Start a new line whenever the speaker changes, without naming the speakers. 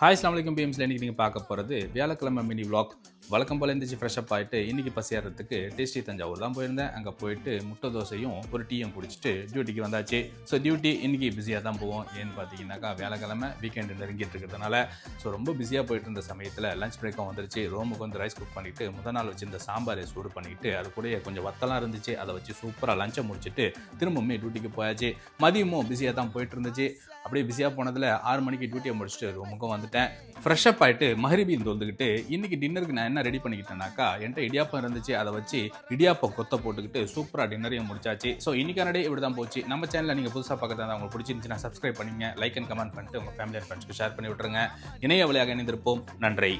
Hi அஸ்ஸலாமு அலைக்கும் பிஎம்ஸில் இன்றைக்கி நீங்கள் பார்க்க போகிறது வியாழக்கிழமை மினி vlog. வழக்கம் போல் இருந்துச்சு ஃப்ரெஷ்அப் ஆகிட்டு இன்றைக்கி பசியாடுறதுக்கு டேஸ்டி தஞ்சாவூர் தான் போயிருந்தேன். அங்கே போயிட்டு முட்டை தோசையும் ஒரு டீயும் குடிச்சிட்டு டியூட்டிக்கு வந்தாச்சு. ஸோ டியூட்டி இன்றைக்கி பிஸியாக தான் போவோம். ஏன்னு பார்த்தீங்கன்னாக்கா வியாழக்கிழமை வீக்கெண்டு நெருங்கிட்டு இருக்கிறதுனால ரொம்ப பிஸியாக போயிட்டு இருந்த சமயத்தில் லஞ்ச் பிரேக்கும் வந்துருச்சு. ரோமுக்கு வந்து ரைஸ் குக் பண்ணிவிட்டு முதல் நாள் வச்சு இந்த சாம்பாரை சூடு பண்ணிவிட்டு அது கூட கொஞ்சம் வத்தலாம் இருந்துச்சு. அதை வச்சு சூப்பராக லஞ்சை முடிச்சுட்டு திரும்பவுமே டியூட்டிக்கு போயாச்சு. மதியமும் பிஸியாக தான் போயிட்டு இருந்துச்சு. அப்படியே பிஸியாக போனதில் 6 மணிக்கு டியூட்டியை முடிச்சுட்டு ரூமுக்கும் வந்துட்டேன். ஃப்ரெஷ்அப் ஆகிட்டு மஹரிபின்னு வந்துக்கிட்டு இன்றைக்கி டின்னருக்கு நான் என்ன ரெடி பண்ணிக்கிட்டேனாக்கா என்கிட்ட இடியாப்பம் இருந்துச்சு. அதை வச்சு இடியாப்பம் கொத்த போட்டுக்கிட்டு சூப்பராக டின்னரையும் முடிச்சாச்சு. ஸோ இன்றைக்கான டே இப்படி தான் போச்சு. நம்ம சேனலில் நீங்கள் புதுசாக பார்க்கறதா உங்களுக்கு பிடிச்சிருந்துச்சுன்னா சப்ஸ்கிரைப் பண்ணிங்க, லைக் அண்ட் கமெண்ட் பண்ணிட்டு உங்கள் ஃபேமிலி அண்ட் ஃப்ரெண்ட்ஸ்க்கு ஷேர் பண்ணி விட்டுருங்க. இணைய வழியாக இணைந்திருப்போம். நன்றி.